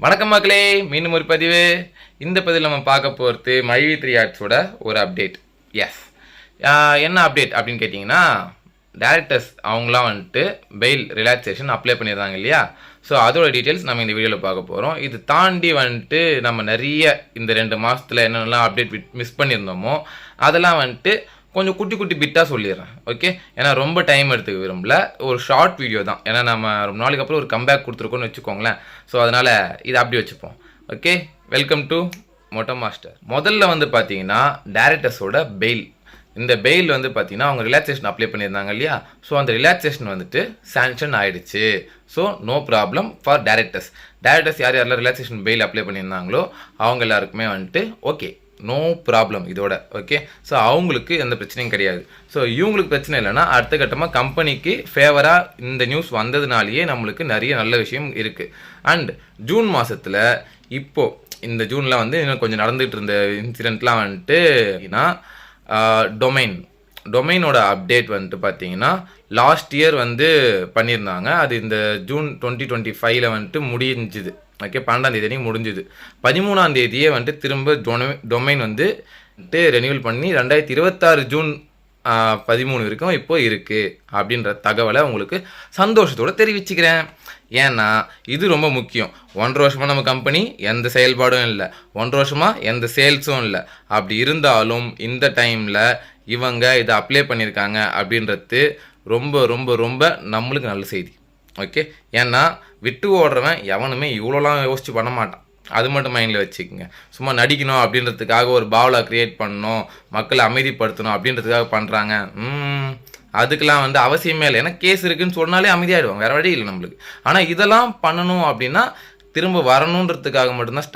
வணக்கம் மக்களே, மீண்டும் ஒரு பதிவு. இந்த பதிவில் நம்ம பார்க்க போகிறது மைவி3 ஆர்ட்ஸோட ஒரு அப்டேட். எஸ், என்ன அப்டேட் அப்படின்னு கேட்டிங்கன்னா, டேரக்டர்ஸ் அவங்களாம் வந்துட்டு பெயில் ரிலாக்ஸேஷன் அப்ளை பண்ணிடுறாங்க இல்லையா? ஸோ அதோட டீட்டெயில்ஸ் நம்ம இந்த வீடியோவில் பார்க்க போகிறோம். இது தாண்டி வந்துட்டு நம்ம நிறைய இந்த 2 மாதத்தில் என்னென்னலாம் அப்டேட் மிஸ் பண்ணியிருந்தோமோ அதெல்லாம் வந்துட்டு கொஞ்சம் குட்டி குட்டி பிட்டாக சொல்லிடுறேன். ஓகே, ஏன்னா ரொம்ப டைம் எடுத்துக்க விரும்பல. ஒரு ஷார்ட் வீடியோ தான், ஏன்னா நம்ம ரொம்ப நாளைக்கு அப்புறம் ஒரு கம்பேக் கொடுத்துருக்கோன்னு வச்சுக்கோங்களேன். ஸோ அதனால் இதை அப்படி வச்சுப்போம். Okay, welcome to Moto Master. முதல்ல வந்து பார்த்தீங்கன்னா டேரக்டர்ஸோட பெயில். இந்த பெயில் வந்து பார்த்தீங்கன்னா அவங்க ரிலாக்ஸேஷன் அப்ளை பண்ணியிருந்தாங்க இல்லையா? ஸோ அந்த ரிலாக்ஸேஷன் வந்துட்டு சாங்ஷன் ஆகிடுச்சு. So no problem for directors. Directors யார் யாரெல்லாம் ரிலாக்ஸேஷன் பெயில் அப்ளை பண்ணியிருந்தாங்களோ அவங்க எல்லாருக்குமே வந்துட்டு ஓகே, நோ ப்ராப்ளம் இதோட. ஓகே, ஸோ அவங்களுக்கு எந்த பிரச்சனையும் கிடையாது. ஸோ இவங்களுக்கு பிரச்சனை இல்லைன்னா அடுத்த கட்டமாக கம்பெனிக்கு ஃபேவராக இந்த நியூஸ் வந்ததுனாலேயே நம்மளுக்கு நிறைய நல்ல விஷயம் இருக்குது. அண்ட் ஜூன் மாதத்தில் இப்போது இந்த ஜூனில் வந்து இன்னும் கொஞ்சம் நடந்துகிட்டு இருந்த இன்சிடெண்ட்லாம் வந்துட்டு டொமைனோட அப்டேட் வந்துட்டு பார்த்தீங்கன்னா லாஸ்ட் இயர் வந்து பண்ணியிருந்தாங்க. அது இந்த ஜூன் 2025 வந்துட்டு முடிஞ்சுது. ஓகே, 12ஆம் தேதி முடிஞ்சுது. 13ஆம் தேதியே வந்துட்டு திரும்ப டொமைன் வந்து ரெனியூவல் பண்ணி 2026 ஜூன் 13 வரைக்கும் இப்போ இருக்குது அப்படின்ற தகவலை உங்களுக்கு சந்தோஷத்தோடு தெரிவிச்சுக்கிறேன். ஏன்னா இது ரொம்ப முக்கியம். 1.5 வருஷமாக நம்ம கம்பெனி எந்த செயல்பாடும் இல்லை, 1.5 வருஷமாக எந்த சேல்ஸும் இல்லை. அப்படி இருந்தாலும் இந்த டைமில் இவங்க இதை அப்ளை பண்ணியிருக்காங்க அப்படின்றது ரொம்ப ரொம்ப ரொம்ப நம்மளுக்கு நல்ல செய்தி. ஓகே, ஏன்னா விட்டு ஓடுறவன் எவனுமே இவ்வளோலாம் யோசிச்சு பண்ண மாட்டான். அது மட்டும் மைண்டில் வச்சுக்கோங்க. சும்மா நடிக்கணும் அப்படின்றதுக்காக ஒரு பாவலா க்ரியேட் பண்ணணும், மக்களை அமைதிப்படுத்தணும் அப்படின்றதுக்காக பண்ணுறாங்க. அதுக்கெலாம் வந்து அவசியமே இல்லை. ஏன்னா கேஸ் இருக்குதுன்னு சொன்னாலே அமைதியாகிடுவாங்க, வேறு வழி இல்லை நம்மளுக்கு. ஆனால் இதெல்லாம் பண்ணணும் அப்படின்னா திரும்ப வரணுன்றதுக்காக மட்டும்தான்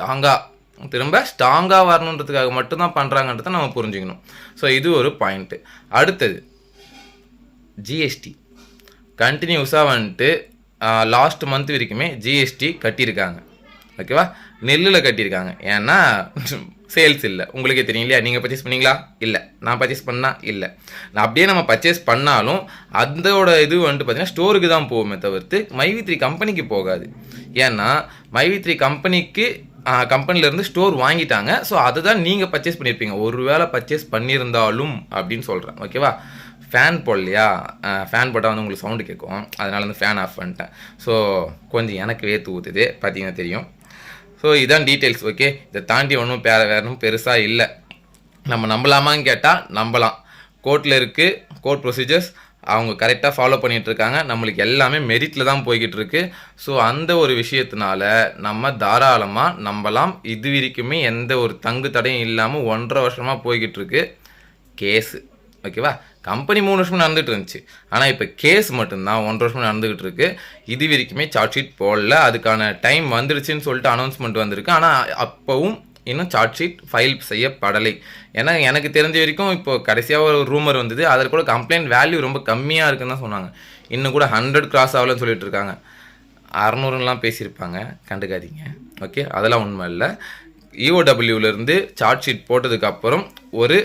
ஸ்ட்ராங்காக வரணுன்றதுக்காக மட்டும்தான் பண்ணுறாங்கன்றதை நம்ம புரிஞ்சுக்கணும். ஸோ இது ஒரு பாயிண்ட்டு. அடுத்தது ஜிஎஸ்டி. கண்டினியூஸாக வந்துட்டு லாஸ்ட் மந்த் வரைக்குமே ஜிஎஸ்டி கட்டியிருக்காங்க. ஓகேவா, நெல்லில் கட்டியிருக்காங்க. ஏன்னா சேல்ஸ் இல்லை, உங்களுக்கே தெரியும் இல்லையா? நீங்கள் பர்ச்சேஸ் பண்ணீங்களா? இல்லை. நான் பர்ச்சேஸ் பண்ணால் இல்லை. நான் அப்படியே நம்ம பர்ச்சேஸ் பண்ணாலும் அதோட இது வந்துட்டு பார்த்தீங்கன்னா ஸ்டோருக்கு தான் போகுமே தவிர்த்து மைவி3 கம்பெனிக்கு போகாது. ஏன்னா மைவி3 கம்பெனிலேருந்து ஸ்டோர் வாங்கிட்டாங்க. ஸோ அதை தான் நீங்கள் பர்ச்சேஸ் பண்ணியிருப்பீங்க, ஒரு வேளை பர்ச்சேஸ் பண்ணியிருந்தாலும் அப்படின்னு சொல்கிறேன். ஓகேவா, ஃபேன் போடலையா? ஃபேன் போட்டால் வந்து உங்களுக்கு சவுண்டு கேட்கும், அதனால வந்து ஃபேன் ஆஃப் பண்ணிட்டேன். ஸோ கொஞ்சம் எனக்கு வேர்த்து ஊற்றுது, பார்த்தீங்கன்னா தெரியும். ஸோ இதான் டீட்டெயில்ஸ். ஓகே, இதை தாண்டி ஒன்றும் வேறும் பெருசாக இல்லை. நம்ம நம்பலாமான்னு கேட்டால் நம்பலாம். கோர்ட்டில் இருக்குது, கோர்ட் ப்ரொசீஜர்ஸ் அவங்க கரெக்டாக ஃபாலோ பண்ணிகிட்ருக்காங்க. நம்மளுக்கு எல்லாமே மெரிட்டில் தான் போய்கிட்டு இருக்கு. ஸோ அந்த ஒரு விஷயத்தினால நம்ம தாராளமாக நம்பலாம். இது வரைக்குமே எந்த ஒரு தங்கு தடையும் இல்லாமல் 1.5 வருஷமாக போய்கிட்டு இருக்கு கேஸு. ஓகேவா, கம்பெனி 3 வருஷமாக நடந்துகிட்டு இருந்துச்சு. ஆனால் இப்போ கேஸ் மட்டும்தான் 1.5 வருஷமாக நடந்துகிட்டு இருக்கு. இது வரைக்குமே சார்ஜ் ஷீட் போடல. அதுக்கான டைம் வந்துடுச்சுன்னு சொல்லிட்டு அனௌன்ஸ்மெண்ட் வந்திருக்கு. ஆனால் அப்போவும் இன்னும் சார்ஜ் ஷீட் ஃபைல் செய்யப்படலை. ஏன்னா எனக்கு தெரிஞ்ச வரைக்கும் இப்போ கடைசியாக ஒரு ரூமர் வந்தது, அதில் கூட கம்ப்ளைண்ட் வேல்யூ ரொம்ப கம்மியாக இருக்குன்னு தான் சொன்னாங்க. இன்னும் கூட 100 கிராஸ் ஆகலன்னு சொல்லிட்டு இருக்காங்க. 600லாம் பேசியிருப்பாங்க, கண்டுக்காதீங்க. ஓகே, அதெல்லாம் உண்மை இல்லை. இஓடபிள்யூலேருந்து சார்ஜ் ஷீட் போட்டதுக்கப்புறம் ஒரு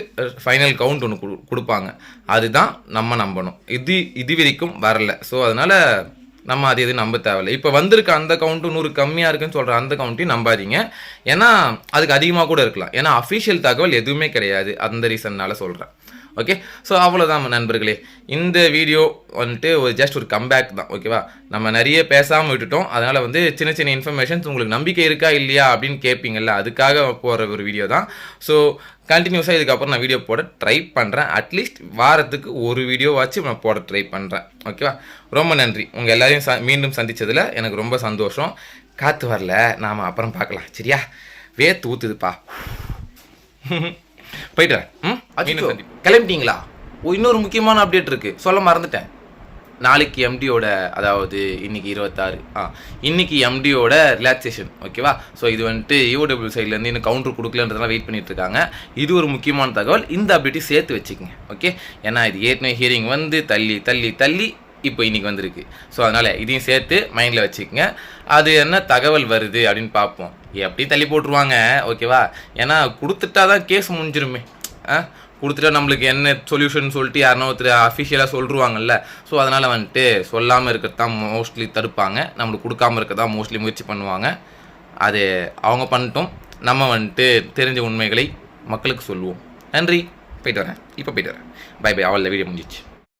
ஃபைனல் கவுண்ட் ஒன்று கொடுப்பாங்க, அதுதான் நம்ம நம்பணும். இது வரைக்கும் வரல. ஸோ அதனால் நம்ம அது எதுவும் நம்ப தேவையில்லை. இப்போ வந்திருக்க அந்த கவுண்ட்டு 100 கம்மியாக இருக்குன்னு சொல்கிற அந்த கவுண்ட்டையும் நம்பாதீங்க. ஏன்னா அதுக்கு அதிகமாக கூட இருக்கலாம். ஏன்னா அஃபிஷியல் தகவல் எதுவுமே கிடையாது, அந்த ரீசன்னால சொல்கிறேன். ஓகே, ஸோ அவ்வளோதான் நண்பர்களே. இந்த வீடியோ வந்துட்டு ஜஸ்ட் ஒரு கம்பேக் தான். ஓகேவா, நம்ம நிறைய பேசாமல் விட்டுட்டோம். அதனால் வந்து சின்ன சின்ன இன்ஃபர்மேஷன்ஸ் உங்களுக்கு நம்பிக்கை இருக்கா இல்லையா அப்படின்னு கேட்பீங்கள்ல, அதுக்காக போகிற ஒரு வீடியோ தான். ஸோ கண்டினியூஸாக இதுக்கப்புறம் நான் வீடியோ போட ட்ரை பண்ணுறேன். அட்லீஸ்ட் வாரத்துக்கு ஒரு வீடியோவாச்சும் நான் போட ட்ரை பண்ணுறேன். ஓகேவா, ரொம்ப நன்றி. உங்கள் எல்லாரையும் மீண்டும் சந்தித்ததில் எனக்கு ரொம்ப சந்தோஷம். காற்று வரல, நாம் அப்புறம் பார்க்கலாம். சரியா, வேர்த்து ஊற்றுதுப்பா. போயிட்டு கிளம்பிட்டீங்களா? இன்னொரு முக்கியமான அப்டேட் இருக்குது, சொல்ல மறந்துட்டேன். நாளைக்கு எம்டியோட, அதாவது இன்னைக்கு 26, இன்னைக்கு எம்டியோட ரிலாக்ஸேஷன். ஓகேவா, ஸோ இது வந்துட்டு யூடபிள்யூ சைட்லேருந்து இன்னும் கவுண்டர் கொடுக்கலன்றதெல்லாம் வெயிட் பண்ணிட்டு இருக்காங்க. இது ஒரு முக்கியமான தகவல், இந்த அப்டேட்டையும் சேர்த்து வச்சுக்கோங்க. ஓகே, ஏன்னா இது ஏற்கனவே ஹியரிங் வந்து தள்ளி இப்போ இன்றைக்கி வந்திருக்கு. ஸோ அதனால் இதையும் சேர்த்து மைண்டில் வச்சுக்கோங்க. அது என்ன தகவல் வருது அப்படின்னு பார்ப்போம். எப்படி தள்ளி போட்டுருவாங்க. ஓகேவா, ஏன்னா கொடுத்துட்டா தான் கேஸ் முடிஞ்சிருமே. கொடுத்துட்டா நம்மளுக்கு என்ன சொல்யூஷன் சொல்லிட்டு யாருன்னா ஒருத்தர் அஃபிஷியலாக சொல்லிருவாங்கல்ல. ஸோ அதனால் வந்துட்டு சொல்லாமல் இருக்கிறது தான் மோஸ்ட்லி தடுப்பாங்க, நம்மளுக்கு கொடுக்காமல் இருக்கிறது தான் மோஸ்ட்லி முயற்சி பண்ணுவாங்க. அது அவங்க பண்ணிட்டோம், நம்ம வந்துட்டு தெரிஞ்ச உண்மைகளை மக்களுக்கு சொல்லுவோம். நன்றி, போயிட்டு வரேன். இப்போ போயிட்டு வரேன். By by. அவள் வீடியோ முடிஞ்சிச்சு.